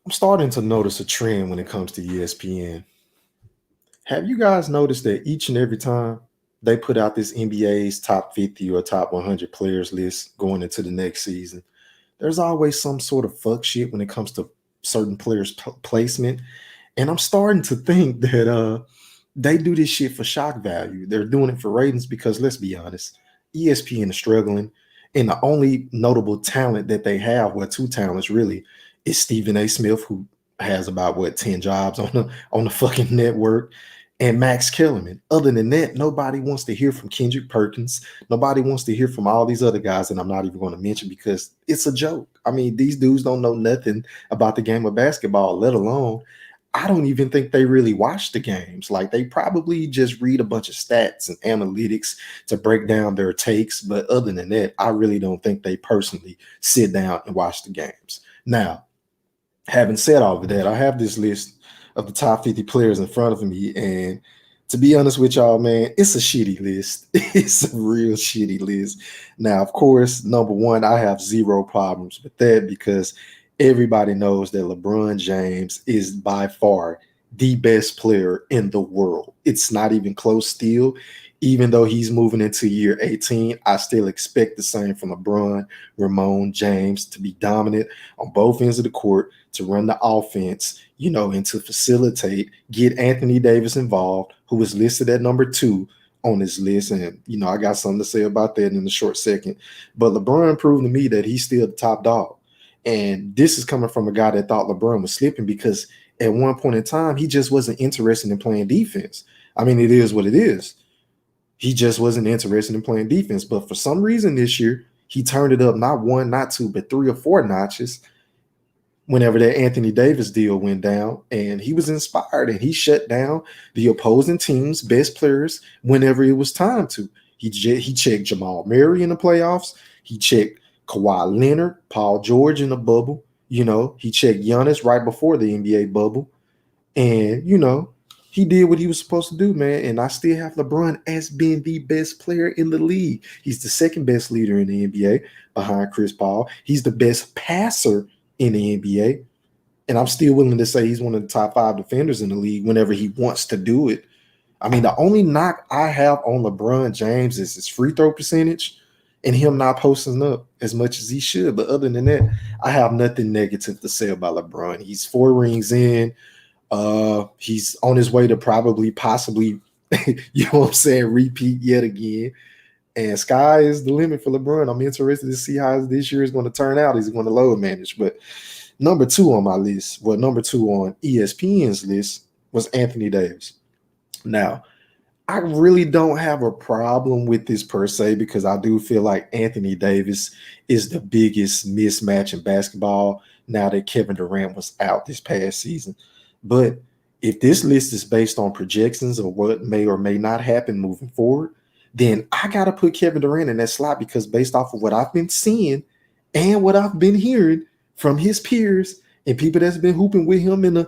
I'm starting to notice a trend when it comes to ESPN. Have you guys noticed that each and every time they put out this NBA's top 50 or top 100 players list going into the next season, there's always some sort of fuck shit when it comes to certain players' placement. And I'm starting to think that they do this shit for shock value. They're doing it for ratings because let's be honest, ESPN is struggling. And the only notable talent that they have, well, two talents really, is Stephen A. Smith, who has about what 10 jobs on the fucking network, and Max Kellerman. Other than that, nobody wants to hear from Kendrick Perkins. Nobody wants to hear from all these other guys that I'm not even going to mention because it's a joke. I mean, these dudes don't know nothing about the game of basketball, let alone I don't even think they really watch the games. Like they probably just read a bunch of stats and analytics to break down their takes. But other than that, I really don't think they personally sit down and watch the games. Now, having said all of that, I have this list of the top 50 players in front of me. And to be honest with y'all, man, it's a shitty list. It's a real shitty list. Now, of course, number one, I have zero problems with that because everybody knows that LeBron James is by far the best player in the world. It's not even close still. Even though he's moving into year 18, I still expect the same from LeBron, Ramon, James to be dominant on both ends of the court, to run the offense, and to facilitate, get Anthony Davis involved, who is listed at number 2 on this list. And, I got something to say about that in a short second. But LeBron proved to me that he's still the top dog. And this is coming from a guy that thought LeBron was slipping because at one point in time, he just wasn't interested in playing defense. I mean, it is what it is. He just wasn't interested in playing defense. But for some reason this year, he turned it up not one, not two, but 3 or 4 notches whenever that Anthony Davis deal went down. And he was inspired and he shut down the opposing team's best players whenever it was time to. He checked Jamal Murray in the playoffs. He checked Kawhi Leonard, Paul George in the bubble. He checked Giannis right before the NBA bubble. And, he did what he was supposed to do, man. And I still have LeBron as being the best player in the league. He's the second best leader in the NBA behind Chris Paul. He's the best passer in the NBA. And I'm still willing to say he's one of the top 5 defenders in the league whenever he wants to do it. I mean, the only knock I have on LeBron James is his free throw percentage and him not posting up as much as he should. But other than that, I have nothing negative to say about LeBron. He's 4 rings in. He's on his way to possibly, repeat yet again. And sky is the limit for LeBron. I'm interested to see how this year is going to turn out. He's going to load manage. But number 2 on my list, number 2 on ESPN's list was Anthony Davis. Now, I really don't have a problem with this per se because I do feel like Anthony Davis is the biggest mismatch in basketball now that Kevin Durant was out this past season. But if this list is based on projections of what may or may not happen moving forward, then I got to put Kevin Durant in that slot because based off of what I've been seeing and what I've been hearing from his peers and people that's been hooping with him in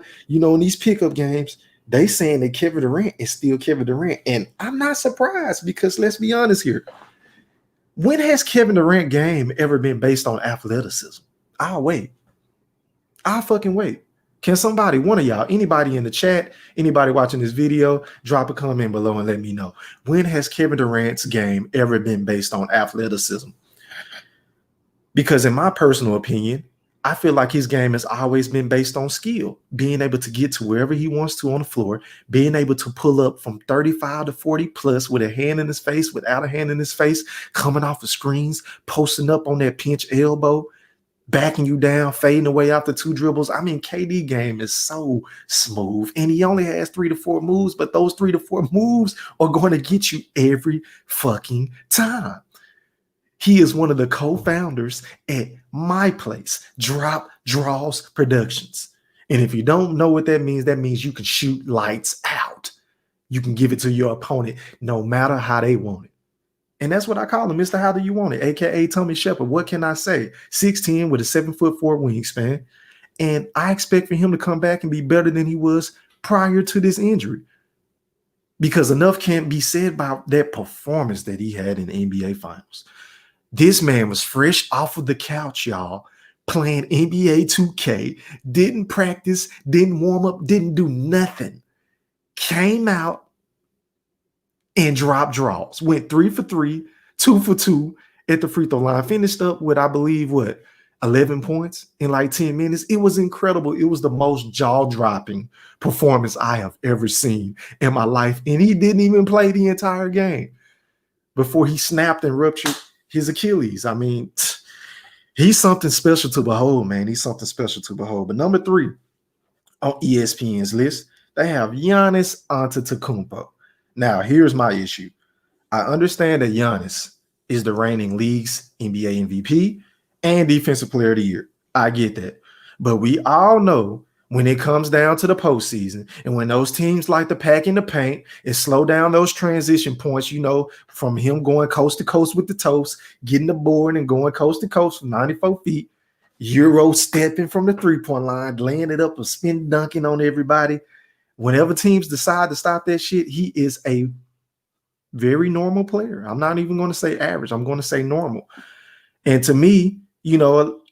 these pickup games, they saying that Kevin Durant is still Kevin Durant. And I'm not surprised because let's be honest here. When has Kevin Durant game ever been based on athleticism? I'll wait. I'll fucking wait. Can somebody, one of y'all, anybody in the chat, anybody watching this video, drop a comment below and let me know. When has Kevin Durant's game ever been based on athleticism? Because in my personal opinion, I feel like his game has always been based on skill, being able to get to wherever he wants to on the floor, being able to pull up from 35 to 40 plus with a hand in his face, without a hand in his face, coming off the screens, posting up on that pinch elbow, backing you down, fading away after 2 dribbles. I mean, KD game is so smooth, and he only has 3 to 4 moves, but those 3 to 4 moves are going to get you every fucking time. He is one of the co-founders at My Place, Drop Draws Productions. And if you don't know what that means you can shoot lights out. You can give it to your opponent no matter how they want it. And that's what I call him, Mr. How Do You Want It, a.k.a. Tommy Shepard. What can I say? 6'10" with a 7'4" wingspan. And I expect for him to come back and be better than he was prior to this injury. Because enough can't be said about that performance that he had in the NBA Finals. This man was fresh off of the couch, y'all, playing NBA 2K, didn't practice, didn't warm up, didn't do nothing. Came out and dropped draws. Went 3 for 3, 2 for 2 at the free throw line. Finished up with, I believe, 11 points in like 10 minutes. It was incredible. It was the most jaw-dropping performance I have ever seen in my life. And he didn't even play the entire game before he snapped and ruptured his Achilles. I mean, he's something special to behold, man. He's something special to behold. But number 3 on ESPN's list, they have Giannis Antetokounmpo. Now, here's my issue. I understand that Giannis is the reigning league's NBA MVP and Defensive Player of the Year. I get that. But we all know when it comes down to the postseason and when those teams like to pack in the paint and slow down those transition points, from him going coast to coast with the toast, getting the board and going coast to coast from 94 feet, Euro stepping from the three-point line, laying it up and spin dunking on everybody. Whenever teams decide to stop that shit, he is a very normal player. I'm not even going to say average. I'm going to say normal. And to me,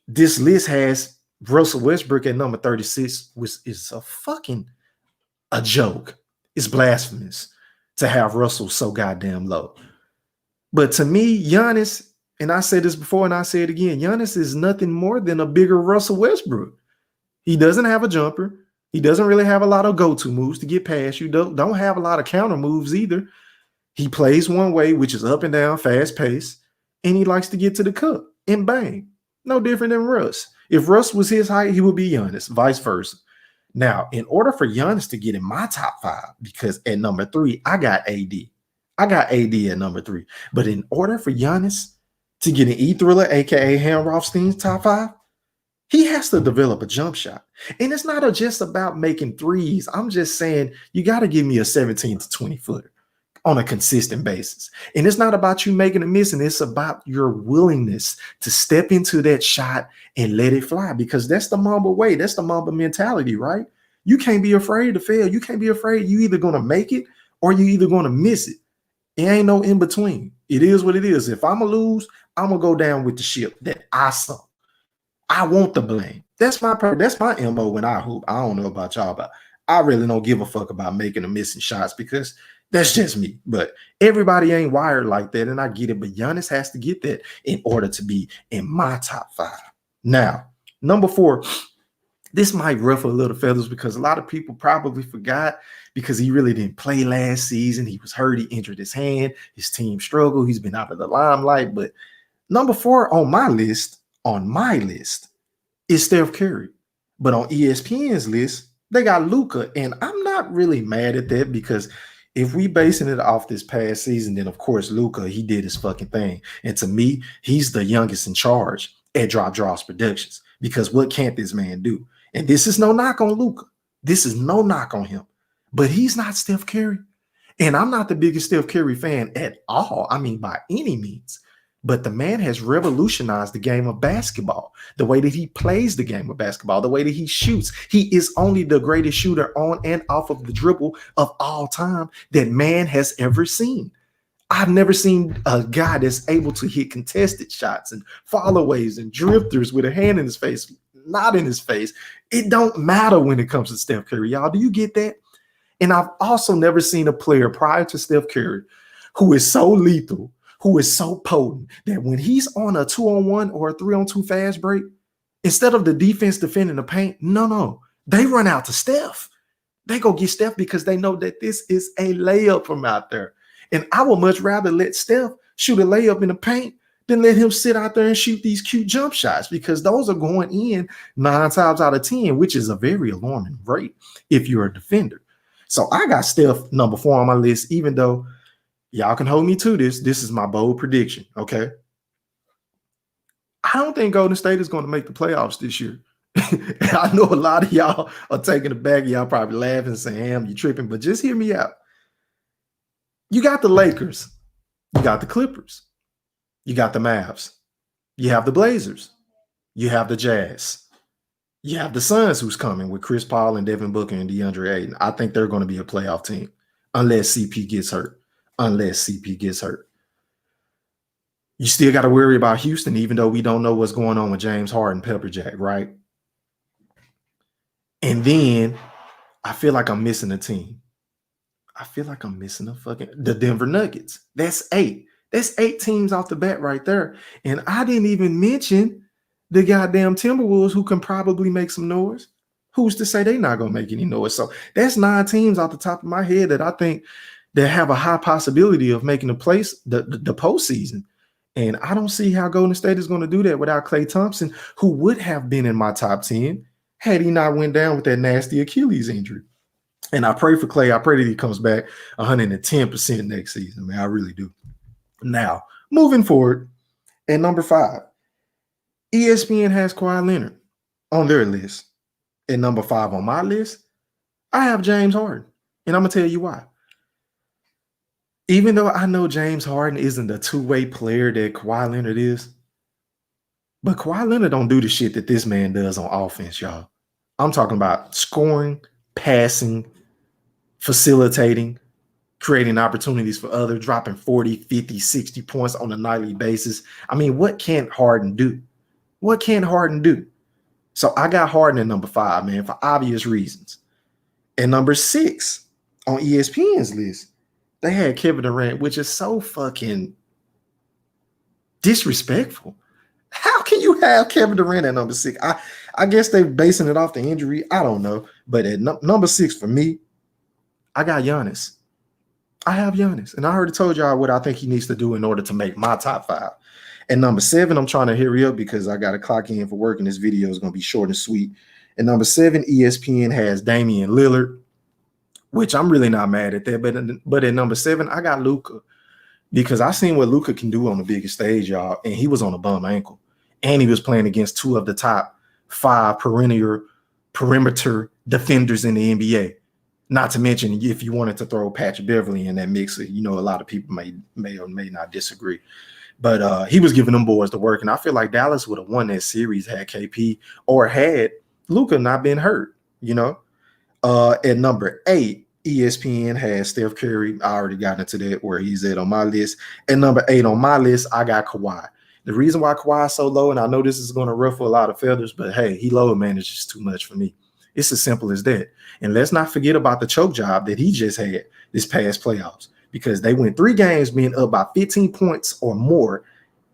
this list has Russell Westbrook at number 36, which is a joke. It's blasphemous to have Russell so goddamn low. But to me, Giannis, and I said this before and I say it again, Giannis is nothing more than a bigger Russell Westbrook. He doesn't have a jumper. He doesn't really have a lot of go-to moves to get past you. Don't have a lot of counter moves either. He plays one way, which is up and down, fast pace, and he likes to get to the cup and bang. No different than Russ. If Russ was his height, he would be Giannis, vice versa. Now, in order for Giannis to get in my top 5, because at number 3, I got AD. I got AD at number 3. But in order for Giannis to get an E-Thriller, a.k.a. Ham Rothstein's top 5, he has to develop a jump shot. And it's not just about making threes. I'm just saying you got to give me a 17 to 20 footer on a consistent basis. And it's not about you making a miss, and it's about your willingness to step into that shot and let it fly, because that's the Mamba way. That's the Mamba mentality, right? You can't be afraid to fail. You can't be afraid. You either going to make it or you either going to miss it. It ain't no in between. It is what it is. If I'm going to lose, I'm going to go down with the ship that I sunk. I want the blame. That's my MO when I hoop. I don't know about y'all, but I really don't give a fuck about making and missing shots because that's just me. But everybody ain't wired like that, and I get it. But Giannis has to get that in order to be in my top 5. Now, number 4, this might ruffle a little feathers because a lot of people probably forgot because he really didn't play last season. He was hurt. He injured his hand. His team struggled. He's been out of the limelight. But number 4 on my list is Steph Curry. But on ESPN's list, they got Luka. And I'm not really mad at that because if we basing it off this past season, then of course Luka, he did his fucking thing. And to me, he's the youngest in charge at Drop Draws Productions because what can't this man do? And this is no knock on Luka. This is no knock on him. But he's not Steph Curry. And I'm not the biggest Steph Curry fan at all. I mean, by any means. But the man has revolutionized the game of basketball, the way that he plays the game of basketball, the way that he shoots. He is only the greatest shooter on and off of the dribble of all time that man has ever seen. I've never seen a guy that's able to hit contested shots and fallaways and drifters with a hand in his face, not in his face. It don't matter when it comes to Steph Curry, y'all. Do you get that? And I've also never seen a player prior to Steph Curry who is so lethal, who is so potent that when he's on a 2-on-1 or a 3-on-2 fast break, instead of the defense defending the paint, no, they run out to Steph. They go get Steph because they know that this is a layup from out there. And I would much rather let Steph shoot a layup in the paint than let him sit out there and shoot these cute jump shots because those are going in 9 times out of 10, which is a very alarming rate if you're a defender. So I got Steph number 4 on my list, even though y'all can hold me to this. This is my bold prediction, okay? I don't think Golden State is going to make the playoffs this year. I know a lot of y'all are taking it back. Y'all probably laughing and saying, "Ham, you tripping," but just hear me out. You got the Lakers. You got the Clippers. You got the Mavs. You have the Blazers. You have the Jazz. You have the Suns who's coming with Chris Paul and Devin Booker and DeAndre Ayton. I think they're going to be a playoff team unless CP gets hurt. You still got to worry about Houston, even though we don't know what's going on with James Harden, Pepperjack, right? And then I feel like I'm missing a team. I feel like I'm missing the Denver Nuggets. That's 8. That's 8 teams off the bat right there. And I didn't even mention the goddamn Timberwolves, who can probably make some noise. Who's to say they're not gonna make any noise? So that's 9 teams off the top of my head that I think that have a high possibility of making the postseason. And I don't see how Golden State is going to do that without Klay Thompson, who would have been in my top 10 had he not went down with that nasty Achilles injury. And I pray for Klay. I pray that he comes back 110% next season, man. I really do. Now, moving forward, at number 5, ESPN has Kawhi Leonard on their list. At number 5 on my list, I have James Harden. And I'm going to tell you why. Even though I know James Harden isn't the two-way player that Kawhi Leonard is, but Kawhi Leonard don't do the shit that this man does on offense, y'all. I'm talking about scoring, passing, facilitating, creating opportunities for others, dropping 40, 50, 60 points on a nightly basis. I mean, what can't Harden do? What can Harden do? So I got Harden at number 5, man, for obvious reasons. And number 6 on ESPN's list, they had Kevin Durant, which is so fucking disrespectful. How can you have Kevin Durant at number 6? I guess they're basing it off the injury. I don't know. But at number 6 for me, I got Giannis. I have Giannis. And I already told y'all what I think he needs to do in order to make my top 5. At number 7, I'm trying to hurry up because I got to clock in for work and this video is going to be short and sweet. At number 7, ESPN has Damian Lillard, which I'm really not mad at that. But at number 7, I got Luka, because I seen what Luka can do on the biggest stage, y'all, and he was on a bum ankle. And he was playing against 2 of the top 5 perimeter defenders in the NBA. Not to mention, if you wanted to throw Patrick Beverly in that mix, you know, a lot of people may or may not disagree. But he was giving them boys the work. And I feel like Dallas would have won that series had KP or had Luka not been hurt, you know. At number 8, ESPN has Steph Curry. I already got into that where he's at on my list. At number 8 on my list, I got Kawhi. The reason why Kawhi is so low, and I know this is going to ruffle a lot of feathers, but hey, he load manages too much for me. It's as simple as that. And let's not forget about the choke job that he just had this past playoffs, because they went 3 games being up by 15 points or more,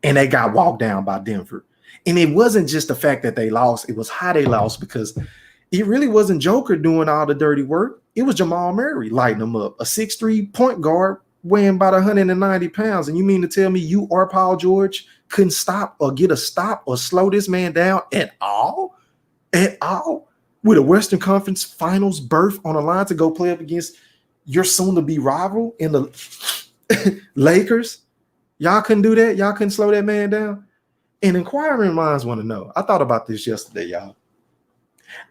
and they got walked down by Denver. And it wasn't just the fact that they lost. It was how they lost, because it really wasn't Joker doing all the dirty work. It was Jamal Murray lighting them up, a 6'3" point guard weighing about 190 pounds. And you mean to tell me you or Paul George couldn't stop or get a stop or slow this man down at all? At all? With a Western Conference Finals berth on the line to go play up against your soon-to-be rival in the Lakers? Y'all couldn't do that? Y'all couldn't slow that man down? And inquiring minds want to know. I thought about this yesterday, y'all.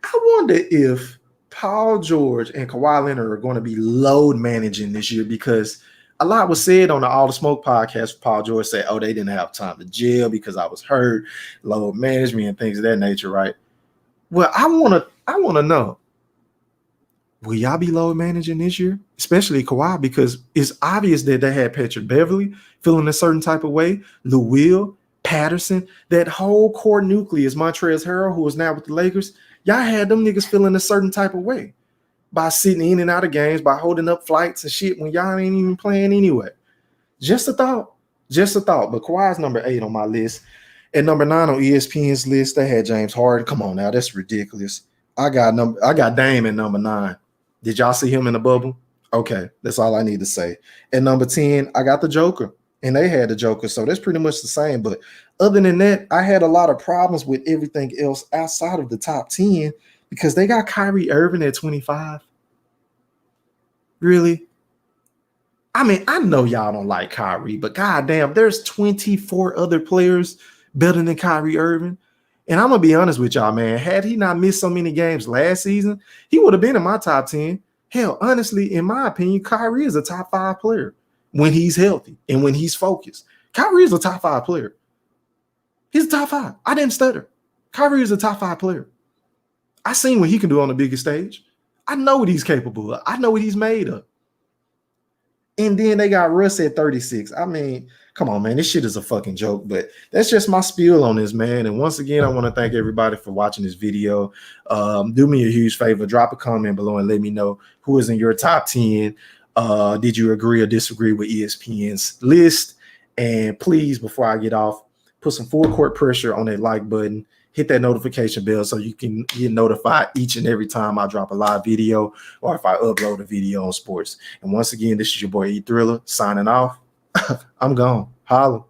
I wonder if Paul George and Kawhi Leonard are going to be load managing this year, because a lot was said on the All the Smoke podcast. Paul George said, oh, they didn't have time to jail because I was hurt, load management and things of that nature, right? Well, I want to know, will y'all be load managing this year, especially Kawhi, because it's obvious that they had Patrick Beverly feeling a certain type of way, Lou Will, Patterson, that whole core nucleus, Montrezl Harrell, who is now with the Lakers. Y'all had them niggas feeling a certain type of way by sitting in and out of games, by holding up flights and shit when y'all ain't even playing anyway. Just a thought. But Kawhi's number 8 on my list. At number 9 on ESPN's list, they had James Harden. Come on now, that's ridiculous. I got Dame at number 9. Did y'all see him in the bubble? Okay, that's all I need to say. At number 10, I got the Joker, and they had the Joker, so that's pretty much the same. But other than that, I had a lot of problems with everything else outside of the top 10, because they got Kyrie Irving at 25. Really? I mean, I know y'all don't like Kyrie, but goddamn, there's 24 other players better than Kyrie Irving. And I'm going to be honest with y'all, man. Had he not missed so many games last season, he would have been in my top 10. Hell, honestly, in my opinion, Kyrie is a top 5 player when he's healthy and when he's focused. Kyrie is a top 5 player. He's a top 5. I didn't stutter. Kyrie is a top 5 player. I seen what he can do on the biggest stage. I know what he's capable of. I know what he's made of. And then they got Russ at 36. I mean, Come on, man. This shit is a fucking joke, but that's just my spiel on this, man. And once again, I want to thank everybody for watching this video. Do me a huge favor. Drop a comment below and let me know who is in your top 10. Did you agree or disagree with ESPN's list? And please, before I get off, put some full court pressure on that like button. Hit that notification bell so you can get notified each and every time I drop a live video or if I upload a video on sports. And once again, this is your boy E Thriller signing off. I'm gone. Holla.